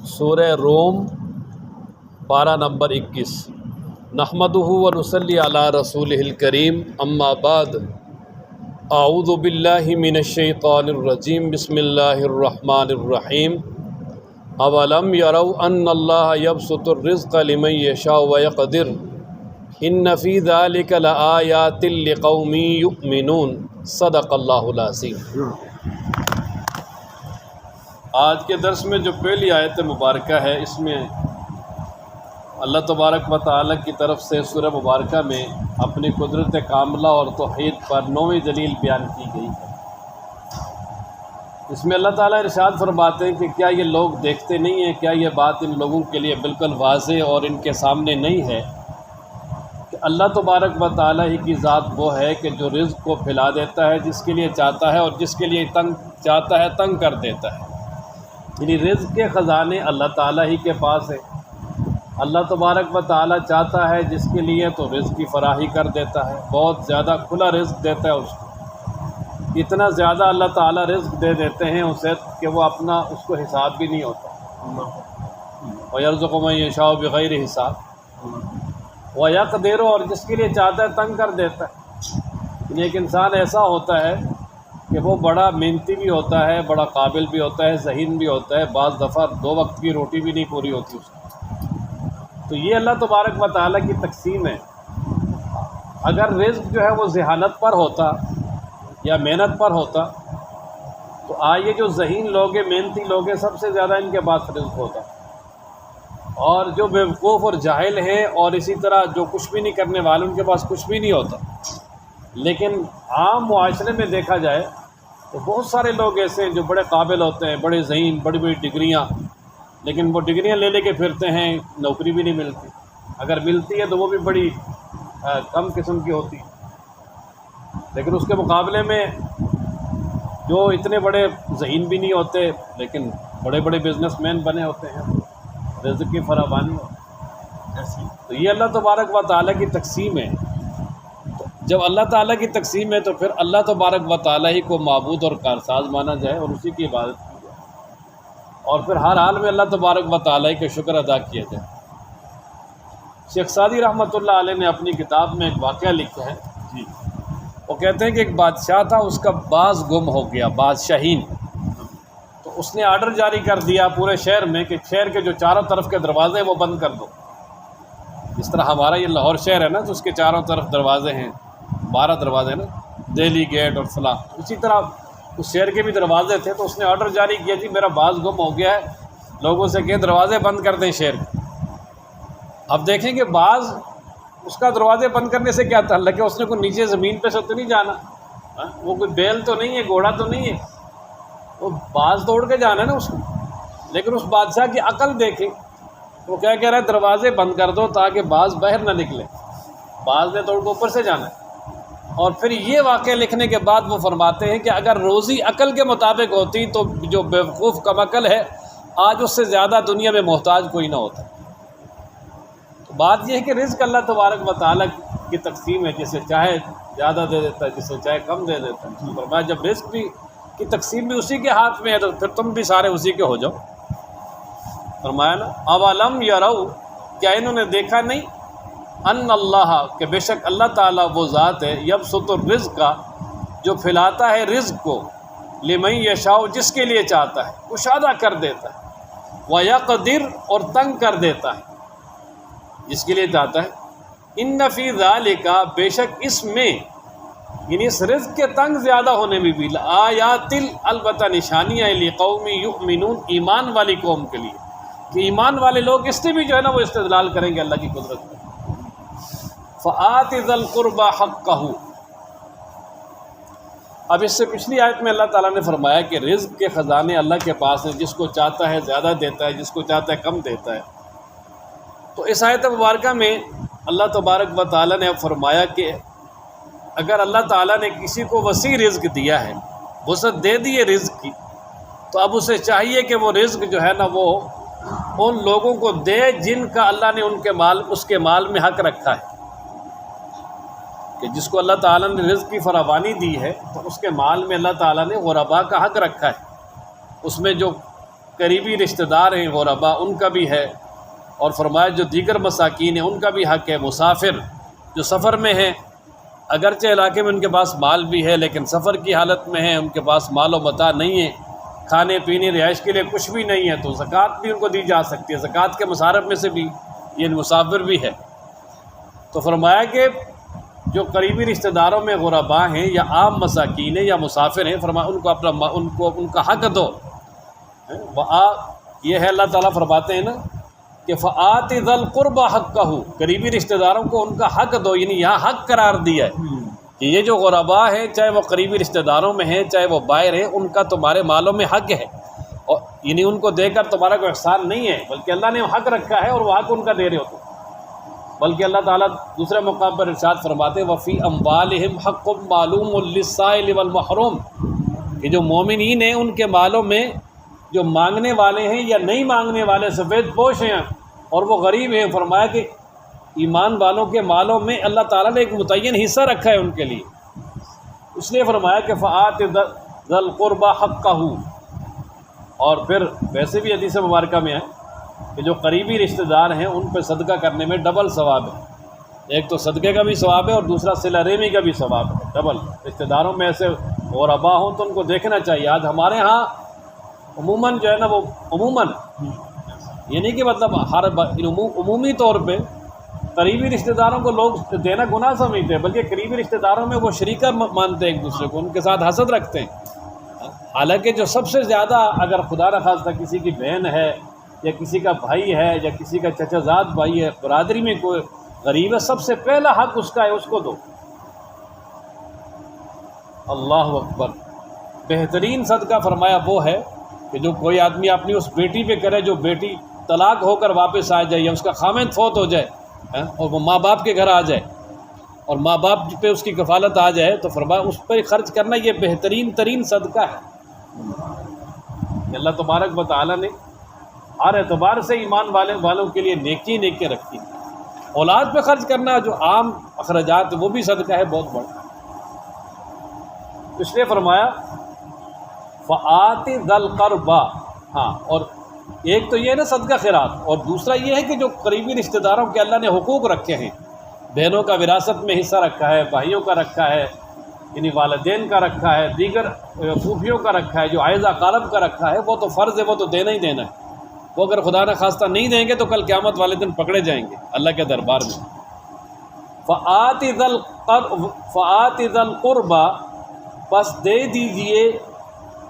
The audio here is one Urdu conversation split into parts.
سورہ روم پارہ نمبر 21۔ نحمدہ و نصلی علی رسولہ الکریم، اما بعد، اعوذ باللہ من الشیطان الرجیم، بسم اللہ الرحمن الرحیم۔ اولم یروا ان اللہ یبسط الرزق لمن یشاء ویقدر ان فی ذلک لآیات لقوم یؤمنون۔ صدق اللہ العظیم۔ آج کے درس میں جو پہلی آیت مبارکہ ہے، اس میں اللہ تبارک و تعالیٰ کی طرف سے سورہ مبارکہ میں اپنی قدرت کاملہ اور توحید پر 9ویں دلیل بیان کی گئی ہے۔ اس میں اللہ تعالیٰ ارشاد فرماتے ہیں کہ کیا یہ لوگ دیکھتے نہیں ہیں، کیا یہ بات ان لوگوں کے لیے بالکل واضح اور ان کے سامنے نہیں ہے کہ اللہ تبارک و تعالیٰ ہی کی ذات وہ ہے کہ جو رزق کو پھیلا دیتا ہے جس کے لیے چاہتا ہے، اور جس کے لیے تنگ چاہتا ہے تنگ کر دیتا ہے۔ یعنی رزق کے خزانے اللہ تعالیٰ ہی کے پاس ہے۔ اللہ تبارک و تعالیٰ چاہتا ہے جس کے لیے تو رزق کی فراہی کر دیتا ہے، بہت زیادہ کھلا رزق دیتا ہے اس کو۔ اتنا زیادہ اللہ تعالیٰ رزق دے دیتے ہیں اسے کہ وہ اپنا اس کو حساب بھی نہیں ہوتا۔ وَيَرْزُقُ مَن يَشَاءُ بِغَيْرِ حساب۔ وَيَقْدِرُ، اور جس کے لیے چاہتا ہے تنگ کر دیتا ہے۔ یعنی ایک انسان ایسا ہوتا ہے کہ وہ بڑا محنتی بھی ہوتا ہے، بڑا قابل بھی ہوتا ہے، ذہین بھی ہوتا ہے، بعض دفعہ 2 وقت کی روٹی بھی نہیں پوری ہوتی اس کی۔ تو یہ اللہ تبارک و تعالیٰ کی تقسیم ہے۔ اگر رزق جو ہے وہ ذہانت پر ہوتا یا محنت پر ہوتا تو آئیے جو ذہین لوگ ہیں، محنتی لوگ ہیں، سب سے زیادہ ان کے پاس رزق ہوتا، اور جو بیوقوف اور جاہل ہیں اور اسی طرح جو کچھ بھی نہیں کرنے والے، ان کے پاس کچھ بھی نہیں ہوتا۔ لیکن عام معاشرے میں دیکھا جائے تو بہت سارے لوگ ایسے ہیں جو بڑے قابل ہوتے ہیں، بڑے ذہین، بڑی بڑی ڈگریاں، لیکن وہ ڈگریاں لے کے پھرتے ہیں، نوکری بھی نہیں ملتی، اگر ملتی ہے تو وہ بھی بڑی کم قسم کی ہوتی ہے۔ لیکن اس کے مقابلے میں جو اتنے بڑے ذہین بھی نہیں ہوتے لیکن بڑے بڑے بزنس مین بنے ہوتے ہیں، رزق کی فراوانی ہوتی۔ تو یہ اللہ تبارک و تعالیٰ کی تقسیم ہے۔ جب اللہ تعالیٰ کی تقسیم ہے تو پھر اللہ تبارک و تعالیٰ ہی کو معبود اور کارساز مانا جائے اور اسی کی عبادت کی جائے، اور پھر ہر حال میں اللہ تبارک و تعالیٰ کے شکر ادا کیا جائے۔ شیخ سعدی رحمۃ اللہ علیہ نے اپنی کتاب میں ایک واقعہ لکھا ہے، وہ کہتے ہیں کہ ایک بادشاہ تھا، اس کا باز گم ہو گیا، بادشاہین۔ تو اس نے آرڈر جاری کر دیا پورے شہر میں کہ شہر کے جو چاروں طرف کے دروازے وہ بند کر دو۔ جس طرح ہمارا یہ لاہور شہر ہے نا، تو اس کے چاروں طرف دروازے ہیں، 12 دروازے نا، دہلی گیٹ اور فلاں، اسی طرح اس شہر کے بھی دروازے تھے۔ تو اس نے آرڈر جاری کیا، جی میرا باز گم ہو گیا ہے، لوگوں سے کہ دروازے بند کر دیں شہر کے۔ اب دیکھیں کہ باز اس کا دروازے بند کرنے سے کیا تعلق ہے؟ اس نے کوئی نیچے زمین پہ سے تو نہیں جانا، وہ کوئی بیل تو نہیں ہے، گھوڑا تو نہیں ہے، وہ باز توڑ کے جانا ہے نا اس کو۔ لیکن اس بادشاہ کی عقل دیکھیں، وہ کیا کہہ رہا ہے؟ دروازے بند کر دو تاکہ باز باہر نہ نکلے، باز نے توڑ کے اوپر سے جانا ہے۔ اور پھر یہ واقعہ لکھنے کے بعد وہ فرماتے ہیں کہ اگر روزی عقل کے مطابق ہوتی تو جو بیوقوف کم عقل ہے آج اس سے زیادہ دنیا میں محتاج کوئی نہ ہوتا۔ تو بات یہ ہے کہ رزق اللہ تبارک و تعالیٰ کی تقسیم ہے، جسے چاہے زیادہ دے دیتا ہے، جسے چاہے کم دے دیتا ہے۔ فرمایا جب رزق بھی کی تقسیم بھی اسی کے ہاتھ میں ہے تو پھر تم بھی سارے اسی کے ہو جاؤ۔ فرمایا نا، اولم یروا، کیا انہوں نے دیکھا نہیں، ان اللہ، کہ بے شک اللہ تعالیٰ وہ ذات ہے، یبسط الرزق، جو پھیلاتا ہے رزق کو، لمن یشاء، جس کے لیے چاہتا ہے، کشادہ کر دیتا ہے، ویقدر، اور تنگ کر دیتا ہے جس کے لیے چاہتا ہے۔ ان فی ذالک، بے شک اس میں، یعنی اس رزق کے تنگ زیادہ ہونے میں بھی، آیات، البتہ نشانیاں، لقوم یؤمنون، ایمان والی قوم کے لیے، کہ ایمان والے لوگ اس سے بھی جو ہے نا وہ استدلال کریں گے اللہ کی قدرت میں۔ فآت ذی القربى حقہ، اب اس سے پچھلی آیت میں اللہ تعالیٰ نے فرمایا کہ رزق کے خزانے اللہ کے پاس ہیں، جس کو چاہتا ہے زیادہ دیتا ہے، جس کو چاہتا ہے کم دیتا ہے۔ تو اس آیت مبارکہ میں اللہ تبارک و تعالیٰ نے اب فرمایا کہ اگر اللہ تعالیٰ نے کسی کو وسیع رزق دیا ہے، وسعت دے دی ہے رزق کی، تو اب اسے چاہیے کہ وہ رزق جو ہے نا وہ ان لوگوں کو دے جن کا اللہ نے اس کے مال میں حق رکھا ہے۔ کہ جس کو اللہ تعالیٰ نے رزق کی فراوانی دی ہے تو اس کے مال میں اللہ تعالیٰ نے غرباء کا حق رکھا ہے، اس میں جو قریبی رشتہ دار ہیں غربا ان کا بھی ہے، اور فرمایا جو دیگر مساکین ہیں ان کا بھی حق ہے، مسافر جو سفر میں ہیں، اگرچہ علاقے میں ان کے پاس مال بھی ہے لیکن سفر کی حالت میں ہیں، ان کے پاس مال و متاع نہیں ہے، کھانے پینے رہائش کے لیے کچھ بھی نہیں ہے، تو زکوٰۃ بھی ان کو دی جا سکتی ہے، زکوٰۃ کے مصارف میں سے بھی یہ مسافر بھی ہے۔ تو فرمایا کہ جو قریبی رشتہ داروں میں غربا ہیں یا عام مساکین ہیں یا مسافر ہیں، فرمایا ان کو ان کا حق دو۔ یہ ہے اللہ تعالیٰ فرماتے ہیں نا کہ فآت ذی القربى حقہ، قریبی رشتہ داروں کو ان کا حق دو، یعنی یہاں حق قرار دیا ہے کہ یہ جو غربا ہیں چاہے وہ قریبی رشتہ داروں میں ہیں چاہے وہ باہر ہیں، ان کا تمہارے مالوں میں حق ہے، اور یعنی ان کو دے کر تمہارا کوئی احسان نہیں ہے، بلکہ اللہ نے حق رکھا ہے اور وہ حق ان کا دے رہے ہو تم۔ بلکہ اللہ تعالیٰ دوسرے مقام پر ارشاد فرماتے ہیں وفی اموالہم حق معلوم للسائل والمحروم، کہ جو مومنین ہیں ان کے مالوں میں جو مانگنے والے ہیں یا نہیں مانگنے والے سفید پوش ہیں اور وہ غریب ہیں، فرمایا کہ ایمان والوں کے مالوں میں اللہ تعالیٰ نے ایک متعین حصہ رکھا ہے ان کے لیے، اس لیے فرمایا کہ فآت ذی القربى حقہ۔ اور پھر ویسے بھی حدیث مبارکہ میں ہے کہ جو قریبی رشتہ دار ہیں ان پہ صدقہ کرنے میں ڈبل ثواب ہے، ایک تو صدقے کا بھی ثواب ہے اور دوسرا صلہ رحمی کا بھی ثواب ہے، ڈبل۔ رشتہ داروں میں ایسے غربا ہوں تو ان کو دیکھنا چاہیے۔ آج ہمارے ہاں عموماً جو ہے نا وہ عموماً یہ نہیں کہ مطلب عمومی طور پہ قریبی رشتہ داروں کو لوگ دینا گناہ سمجھتے ہیں، بلکہ قریبی رشتہ داروں میں وہ شریکہ مانتے ہیں ایک دوسرے کو، ان کے ساتھ حسد رکھتے ہیں۔ حالانکہ جو سب سے زیادہ اگر خدا نخواستہ کسی کی بہن ہے یا کسی کا بھائی ہے یا کسی کا چچا زاد بھائی ہے، برادری میں کوئی غریب ہے، سب سے پہلا حق اس کا ہے، اس کو دو۔ اللہ اکبر۔ بہترین صدقہ فرمایا وہ ہے کہ جو کوئی آدمی اپنی اس بیٹی پہ کرے جو بیٹی طلاق ہو کر واپس آ جائے یا اس کا خامند فوت ہو جائے اور وہ ماں باپ کے گھر آ جائے اور ماں باپ پہ اس کی کفالت آ جائے، تو فرمایا اس پر خرچ کرنا یہ بہترین ترین صدقہ ہے۔ اللہ تبارک و تعالیٰ نے ہر اعتبار سے ایمان والوں کے لیے نیکی رکھی۔ اولاد پہ خرچ کرنا جو عام اخراجات وہ بھی صدقہ ہے بہت بڑا، اس لیے فرمایا فآت ذی القربى۔ ہاں، اور ایک تو یہ ہے نا صدقہ خیرات، اور دوسرا یہ ہے کہ جو قریبی رشتہ داروں کے اللہ نے حقوق رکھے ہیں، بہنوں کا وراثت میں حصہ رکھا ہے، بھائیوں کا رکھا ہے، یعنی والدین کا رکھا ہے، دیگر پھوپھیوں کا رکھا ہے، جو عائز اقارب کا رکھا ہے، وہ تو فرض ہے، وہ تو دینا ہی دینا ہے۔ وہ اگر خدا نہ خواستہ نہیں دیں گے تو کل قیامت والے دن پکڑے جائیں گے اللہ کے دربار میں۔ فآت ذی القربى، پس دے دیجئے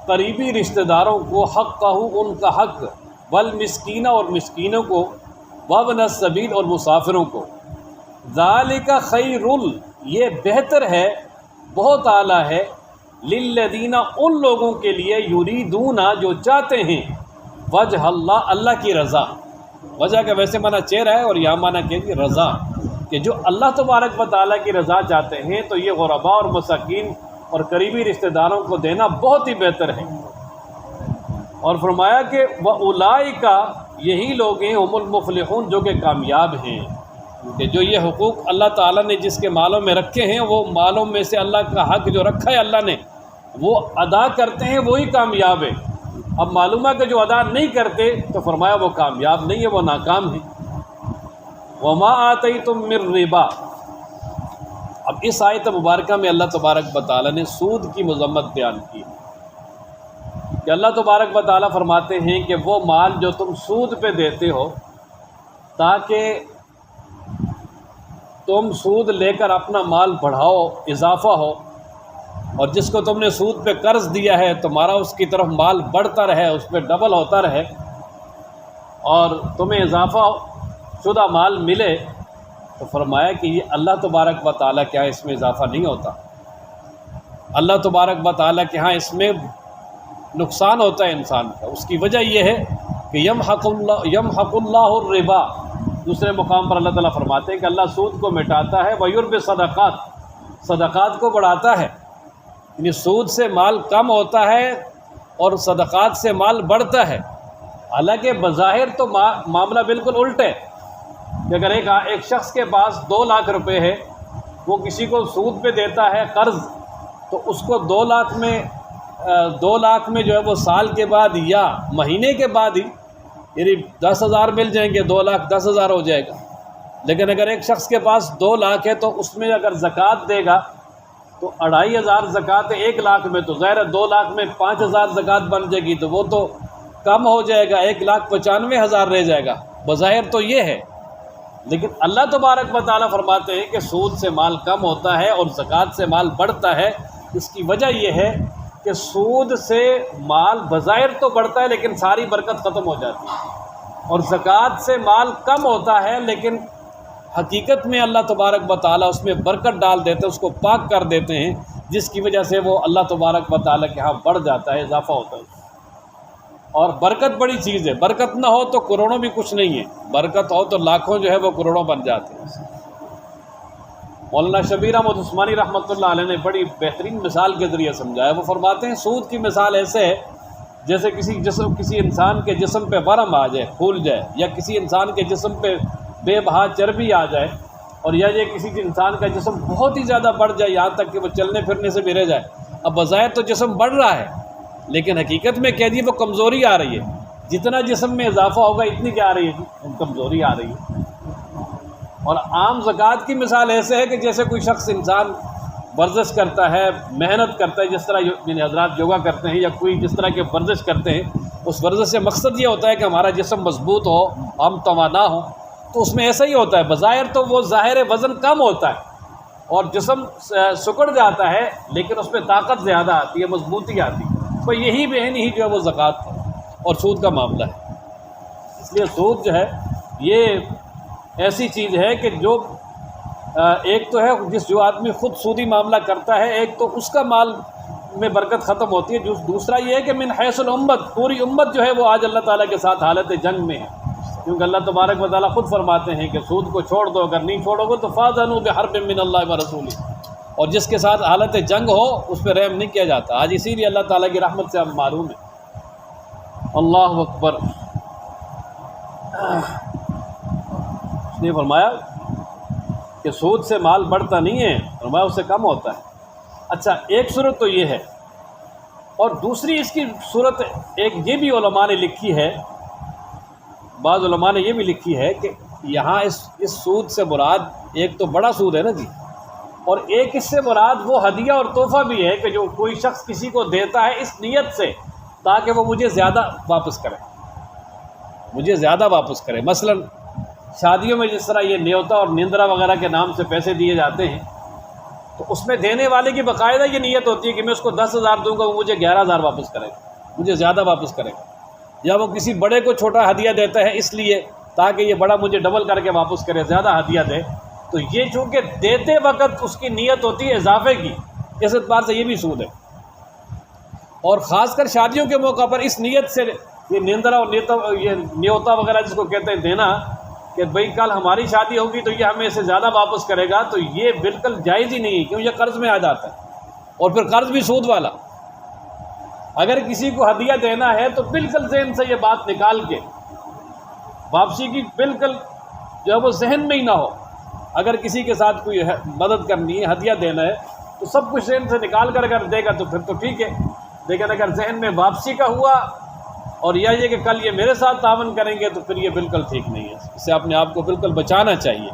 قریبی رشتہ داروں کو حقہ، ان کا حق، والمسکین، اور مسکینوں کو، وابن السبیل، اور مسافروں کو۔ ذالک خیر، یہ بہتر ہے، بہت اعلیٰ ہے، للذین، ان لوگوں کے لیے، یریدون، جو چاہتے ہیں، وجہ اللہ، اللہ کی رضا۔ وجہ کا ویسے معنی چہرہ ہے اور یہاں معنی کہ رضا، کہ جو اللہ تبارک و تعالیٰ کی رضا چاہتے ہیں تو یہ غربا اور مساکین اور قریبی رشتہ داروں کو دینا بہت ہی بہتر ہے۔ اور فرمایا کہ وَأُولَئِکَ، یہی لوگ ہیں، ہم المفلحون، جو کہ کامیاب ہیں، کہ جو یہ حقوق اللہ تعالیٰ نے جس کے مالوں میں رکھے ہیں، وہ مالوں میں سے اللہ کا حق جو رکھا ہے اللہ نے وہ ادا کرتے ہیں، وہی کامیاب ہے۔ اب معلوم ہے کہ جو ادا نہیں کرتے تو فرمایا وہ کامیاب نہیں ہے، وہ ناکام ہے۔ وَمَا آتَيْتُم مِّن رِّبَا۔ اب اس آیت مبارکہ میں اللہ تبارک و تعالیٰ نے سود کی مذمت بیان کی کہ اللہ تبارک و تعالیٰ فرماتے ہیں کہ وہ مال جو تم سود پہ دیتے ہو تاکہ تم سود لے کر اپنا مال بڑھاؤ، اضافہ ہو، اور جس کو تم نے سود پہ قرض دیا ہے تمہارا اس کی طرف مال بڑھتا رہے، اس پہ ڈبل ہوتا رہے اور تمہیں اضافہ شدہ مال ملے، تو فرمایا کہ یہ اللہ تبارک و تعالیٰ کے ہاں اس میں اضافہ نہیں ہوتا، اللہ تبارک و تعالیٰ کے ہاں اس میں نقصان ہوتا ہے انسان کا۔ اس کی وجہ یہ ہے کہ یمحق اللہ الربا، دوسرے مقام پر اللہ تعالیٰ فرماتے ہیں کہ اللہ سود کو مٹاتا ہے، وَيُرْبِ صدقات، صدقات کو بڑھاتا ہے، یعنی سود سے مال کم ہوتا ہے اور صدقات سے مال بڑھتا ہے۔ حالانکہ بظاہر تو معاملہ بالکل الٹ ہے کہ اگر ایک شخص کے پاس 2 لاکھ روپے ہے، وہ کسی کو سود پہ دیتا ہے قرض، تو اس کو 2 لاکھ میں 2 لاکھ میں جو ہے وہ سال کے بعد یا مہینے کے بعد ہی یعنی 10,000 مل جائیں گے، 2,10,000 ہو جائے گا۔ لیکن اگر ایک شخص کے پاس 2 لاکھ ہے تو اس میں اگر زکوٰۃ دے گا تو 2,500 زکوٰۃ ہے 1 لاکھ میں، تو ظاہر ہے 2 لاکھ میں 5,000 زکوٰۃ بن جائے گی، تو وہ تو کم ہو جائے گا، 1,95,000 رہ جائے گا بظاہر تو یہ ہے۔ لیکن اللہ تبارک و تعالیٰ فرماتے ہیں کہ سود سے مال کم ہوتا ہے اور زکوٰۃ سے مال بڑھتا ہے۔ اس کی وجہ یہ ہے کہ سود سے مال بظاہر تو بڑھتا ہے لیکن ساری برکت ختم ہو جاتی ہے، اور زکوٰۃ سے مال کم ہوتا ہے لیکن حقیقت میں اللہ تبارک و تعالیٰ اس میں برکت ڈال دیتے ہیں، اس کو پاک کر دیتے ہیں، جس کی وجہ سے وہ اللہ تبارک و تعالیٰ کے ہاں بڑھ جاتا ہے، اضافہ ہوتا ہے۔ اور برکت بڑی چیز ہے، برکت نہ ہو تو کروڑوں بھی کچھ نہیں ہے، برکت ہو تو لاکھوں جو ہے وہ کروڑوں بن جاتے ہیں۔ مولانا شبیر احمد عثمانی رحمۃ اللہ علیہ نے بڑی بہترین مثال کے ذریعے سمجھایا۔ وہ فرماتے ہیں سود کی مثال ایسے ہے جیسے کسی انسان کے جسم پہ ورم آ جائے، پھول جائے، یا کسی انسان کے جسم پہ بے بہا چربی آ جائے، اور یا یہ کسی انسان کا جسم بہت ہی زیادہ بڑھ جائے یہاں تک کہ وہ چلنے پھرنے سے بھی رہ جائے۔ اب بظاہر تو جسم بڑھ رہا ہے لیکن حقیقت میں کہہ دیے وہ کمزوری آ رہی ہے، جتنا جسم میں اضافہ ہوگا اتنی کیا آ رہی ہے، کمزوری آ رہی ہے۔ اور عام زکوٰۃ کی مثال ایسے ہے کہ جیسے کوئی شخص انسان ورزش کرتا ہے، محنت کرتا ہے، جس طرح یعنی حضرات یوگا کرتے ہیں یا کوئی جس طرح کے ورزش کرتے ہیں، اس ورزش سے مقصد یہ ہوتا ہے کہ ہمارا جسم مضبوط ہو، ہم توانا ہوں، تو اس میں ایسا ہی ہوتا ہے۔ بظاہر تو وہ ظاہر وزن کم ہوتا ہے اور جسم سکڑ جاتا ہے لیکن اس میں طاقت زیادہ آتی ہے، مضبوطی آتی ہے۔ تو یہی بہن ہی جو ہے وہ زکوٰۃ اور سود کا معاملہ ہے۔ اس لیے سود جو ہے یہ ایسی چیز ہے کہ جو ایک تو ہے جو آدمی خود سودی معاملہ کرتا ہے، ایک تو اس کا مال میں برکت ختم ہوتی ہے، دوسرا یہ ہے کہ من حیث الامت، پوری امت جو ہے وہ آج اللہ تعالیٰ کے ساتھ حالت جنگ میں ہے، کیونکہ اللہ تبارک و تعالیٰ خود فرماتے ہیں کہ سود کو چھوڑ دو، اگر نہیں چھوڑو گے تو فاذنوا بحرب من اللہ ورسولہ، اور جس کے ساتھ حالت جنگ ہو اس پہ رحم نہیں کیا جاتا۔ آج اسی لیے اللہ تعالیٰ کی رحمت سے ہم معروم ہیں۔ اللہ اکبر۔ اس نے فرمایا کہ سود سے مال بڑھتا نہیں ہے، فرمایا اس سے کم ہوتا ہے۔ اچھا، ایک صورت تو یہ ہے، اور دوسری اس کی صورت ایک یہ بھی علماء نے لکھی ہے، بعض علماء نے یہ بھی لکھی ہے کہ یہاں اس سود سے مراد ایک تو بڑا سود ہے نا جی، اور ایک اس سے مراد وہ ہدیہ اور تحفہ بھی ہے کہ جو کوئی شخص کسی کو دیتا ہے اس نیت سے تاکہ وہ مجھے زیادہ واپس کرے، مثلا شادیوں میں جس طرح یہ نیوتا اور نیندرا وغیرہ کے نام سے پیسے دیے جاتے ہیں، تو اس میں دینے والے کی باقاعدہ یہ نیت ہوتی ہے کہ میں اس کو 10,000 دوں گا، وہ مجھے 11,000 واپس کرے گا، مجھے زیادہ واپس کرے گا۔ یا وہ کسی بڑے کو چھوٹا ہدیہ دیتا ہے اس لیے تاکہ یہ بڑا مجھے ڈبل کر کے واپس کرے، زیادہ ہدیہ دے، تو یہ چونکہ دیتے وقت اس کی نیت ہوتی ہے اضافے کی، اس اعتبار سے یہ بھی سود ہے۔ اور خاص کر شادیوں کے موقع پر اس نیت سے یہ نیندرا اور یہ نیوتا وغیرہ جس کو کہتے ہیں دینا، کہ بھئی کل ہماری شادی ہوگی تو یہ ہمیں اسے زیادہ واپس کرے گا، تو یہ بالکل جائز ہی نہیں ہے، کیوں یہ قرض میں آ جاتا ہے، اور پھر قرض بھی سود والا۔ اگر کسی کو ہدیہ دینا ہے تو بالکل ذہن سے یہ بات نکال کے واپسی کی بالکل جو ہے وہ ذہن میں ہی نہ ہو۔ اگر کسی کے ساتھ کوئی مدد کرنی ہے، ہدیہ دینا ہے، تو سب کچھ ذہن سے نکال کر اگر دے گا تو پھر تو ٹھیک ہے، لیکن اگر ذہن میں واپسی کا ہوا اور یہ کہ کل یہ میرے ساتھ تعاون کریں گے تو پھر یہ بالکل ٹھیک نہیں ہے، اس سے اپنے آپ کو بالکل بچانا چاہیے۔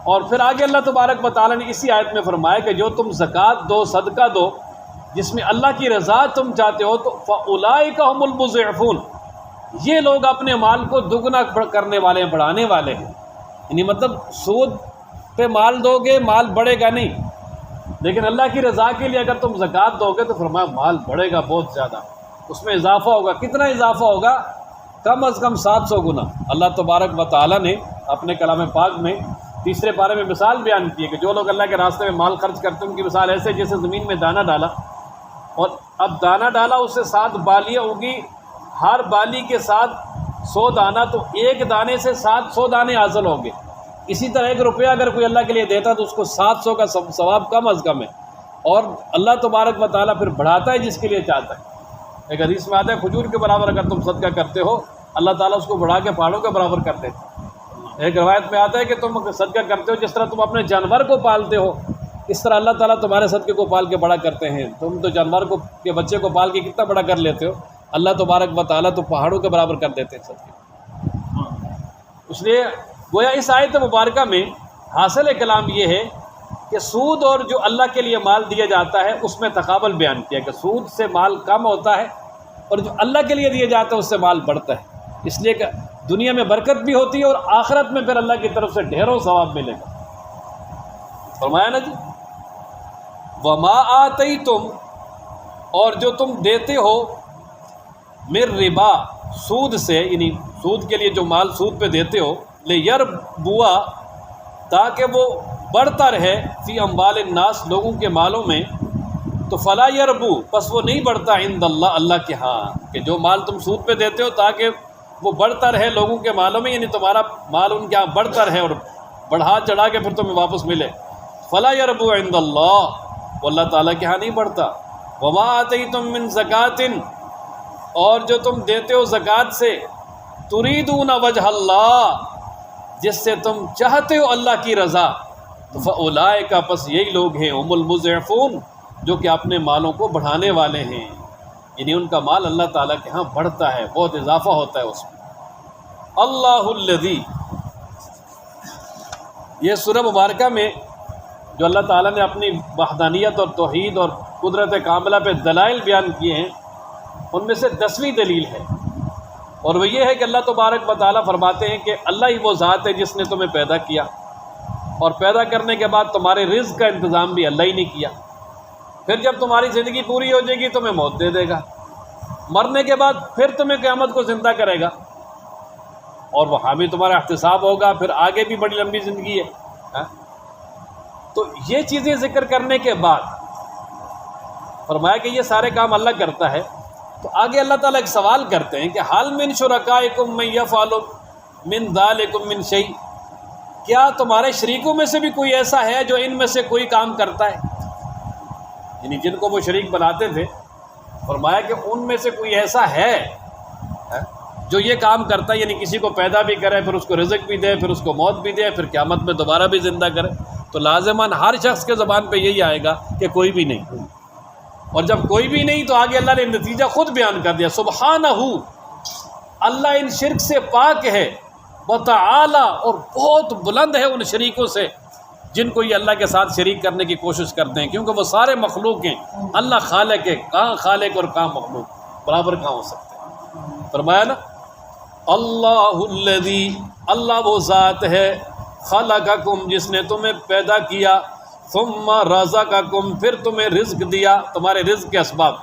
اور پھر آگے اللہ تبارک و تعالیٰ نے اسی آیت میں فرمایا کہ جو تم زکوٰۃ دو، صدقہ دو، جس میں اللہ کی رضا تم چاہتے ہو، تو فَأُولَئِكَ هُمُ الْمُضْعِفُونَ، یہ لوگ اپنے مال کو دگنا کرنے والے ہیں، بڑھانے والے ہیں۔ یعنی مطلب سود پہ مال دو گے مال بڑھے گا نہیں، لیکن اللہ کی رضا کے لیے اگر تم زکوٰۃ دو گے تو فرمایا مال بڑھے گا بہت زیادہ، اس میں اضافہ ہوگا۔ کتنا اضافہ ہوگا؟ کم از کم 700 گنا۔ اللہ تبارک و تعالیٰ نے اپنے کلام پاک میں 3 پارے میں مثال بیان کی ہے کہ جو لوگ اللہ کے راستے میں مال خرچ کرتے ہیں ان کی مثال ایسے جیسے زمین میں دانہ ڈالا، اور اب دانہ ڈالا، اس سے 7 بالیاں اگی، ہر بالی کے ساتھ 100 دانہ، تو ایک دانے سے 700 دانے حاصل ہوں گے۔ اسی طرح 1 روپیہ اگر کوئی اللہ کے لیے دیتا تو اس کو 700 کا ثواب کم از کم ہے، اور اللہ تبارک و تعالیٰ پھر بڑھاتا ہے جس کے لیے چاہتا ہے۔ ایک حدیث میں آتا ہے کھجور کے برابر اگر تم صدقہ کرتے ہو اللہ تعالیٰ اس کو بڑھا کے پہاڑوں کے برابر کر دیتے۔ ایک روایت میں آتا ہے کہ تم صدقہ کرتے ہو جس طرح تم اپنے جانور کو پالتے ہو اس طرح اللہ تعالیٰ تمہارے صدقے کو پال کے بڑا کرتے ہیں. تم تو جانور کو کے بچے کو پال کے کتنا بڑا کر لیتے ہو، اللہ تبارک و تعالیٰ تو پہاڑوں کے برابر کر دیتے ہیں صدقے. اس لیے گویا اس آیت مبارکہ میں حاصل کلام یہ ہے کہ سود اور جو اللہ کے لیے مال دیا جاتا ہے اس میں تقابل بیان کیا کہ سود سے مال کم ہوتا ہے اور جو اللہ کے لیے دیا جاتا ہے اس سے مال بڑھتا ہے، اس لیے کہ دنیا میں برکت بھی ہوتی ہے اور آخرت میں پھر اللہ کی طرف سے ڈھیروں ثواب ملے گا. فرمایا نا جی وما آتیتم، اور جو تم دیتے ہو من ربا، سود سے، یعنی سود کے لیے جو مال سود پہ دیتے ہو، لیربوا، تاکہ وہ بڑھتا رہے، فی اموال الناس، لوگوں کے مالوں میں، تو فلا یربو، پس وہ نہیں بڑھتا عند اللہ، اللہ کے ہاں، کہ جو مال تم سود پہ دیتے ہو تاکہ وہ بڑھتا رہے لوگوں کے مالوں میں، یعنی تمہارا مال ان کے ہاں بڑھتا رہے اور بڑھا چڑھا کے پھر تمہیں واپس ملے. فلا یربو عند اللہ، وہ اللہ تعالیٰ کے ہاں نہیں بڑھتا. وما آتیتم من زکوٰۃ، اور جو تم دیتے ہو زکوٰۃ سے، تریدون وجہ اللہ، جس سے تم چاہتے ہو اللہ کی رضا، تو فاولئک، پس یہی لوگ ہیں، هم المضعفون، جو کہ اپنے مالوں کو بڑھانے والے ہیں، یعنی ان کا مال اللہ تعالیٰ کے ہاں بڑھتا ہے، بہت اضافہ ہوتا ہے اس میں. اللہ الذی، یہ سورہ مبارکہ میں جو اللہ تعالیٰ نے اپنی وحدانیت اور توحید اور قدرت کاملہ پہ دلائل بیان کیے ہیں، ان میں سے 10ویں دلیل ہے، اور وہ یہ ہے کہ اللہ تبارک و تعالیٰ فرماتے ہیں کہ اللہ ہی وہ ذات ہے جس نے تمہیں پیدا کیا، اور پیدا کرنے کے بعد تمہارے رزق کا انتظام بھی اللہ ہی نے کیا. پھر جب تمہاری زندگی پوری ہو جائے گی تمہیں موت دے دے گا، مرنے کے بعد پھر تمہیں قیامت کو زندہ کرے گا، اور وہاں بھی تمہارا احتساب ہوگا، پھر آگے بھی بڑی لمبی زندگی ہے. تو یہ چیزیں ذکر کرنے کے بعد فرمایا کہ یہ سارے کام اللہ کرتا ہے. تو آگے اللہ تعالیٰ ایک سوال کرتے ہیں کہ حال من شرکائکم من یفعل من ذالکم من شیء، کیا تمہارے شریکوں میں سے بھی کوئی ایسا ہے جو ان میں سے کوئی کام کرتا ہے، یعنی جن کو وہ شریک بناتے تھے، فرمایا کہ ان میں سے کوئی ایسا ہے جو یہ کام کرتا ہے، یعنی کسی کو پیدا بھی کرے، پھر اس کو رزق بھی دے، پھر اس کو موت بھی دے، پھر قیامت میں دوبارہ بھی زندہ کرے. تو لازماً ہر شخص کے زبان پہ یہی آئے گا کہ کوئی بھی نہیں. اور جب کوئی بھی نہیں تو آگے اللہ نے نتیجہ خود بیان کر دیا، سبحانہ، اللہ ان شرک سے پاک ہے، وتعالی، اور بہت بلند ہے ان شریکوں سے جن کو یہ اللہ کے ساتھ شریک کرنے کی کوشش کرتے ہیں، کیونکہ وہ سارے مخلوق ہیں، اللہ خالق ہے، کہاں خالق اور کہاں مخلوق برابر کہاں ہو سکتے ہیں. فرمایا نا اللہ الذی، اللہ وہ ذات ہے، خلقکم، جس نے تمہیں پیدا کیا، ثم رزقکم، پھر تمہیں رزق دیا، تمہارے رزق کے اسباب،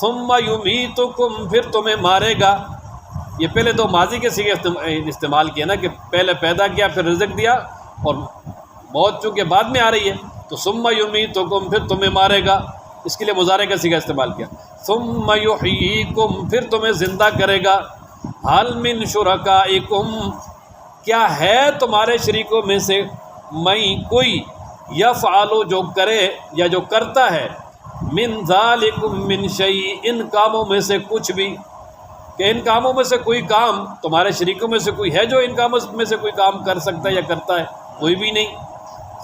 ثم یمیتکم، پھر تمہیں مارے گا. یہ پہلے دو ماضی کے صیغے استعمال کیے نا، کہ پہلے پیدا کیا پھر رزق دیا، اور موت چونکہ بعد میں آ رہی ہے تو ثم یمیتکم، پھر تمہیں مارے گا، اس کے لیے مضارع کا صیغہ استعمال کیا. ثم یحییکم، پھر تمہیں زندہ کرے گا. حل من شرکائکم، کیا ہے تمہارے شریکوں میں سے میں کوئی، یفعل، جو کرے یا جو کرتا ہے، من ذالکم من شیء، ان کاموں میں سے کچھ بھی، کہ ان کاموں میں سے کوئی کام تمہارے شریکوں میں سے کوئی ہے جو ان کاموں میں سے کوئی کام کر سکتا ہے یا کرتا ہے؟ کوئی بھی نہیں.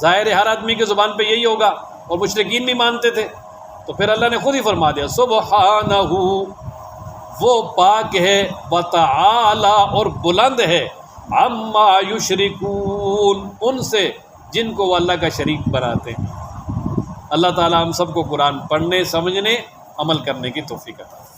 ظاہر ہر آدمی کی زبان پہ یہی ہوگا، اور مشرکین بھی مانتے تھے. تو پھر اللہ نے خود ہی فرما دیا، سبحانہ، وہ پاک ہے، وتعالی، اور بلند ہے، عما یشرکون، ان سے جن کو وہ اللہ کا شریک بناتے ہیں. اللہ تعالی ہم سب کو قرآن پڑھنے، سمجھنے، عمل کرنے کی توفیق عطا فرمائے.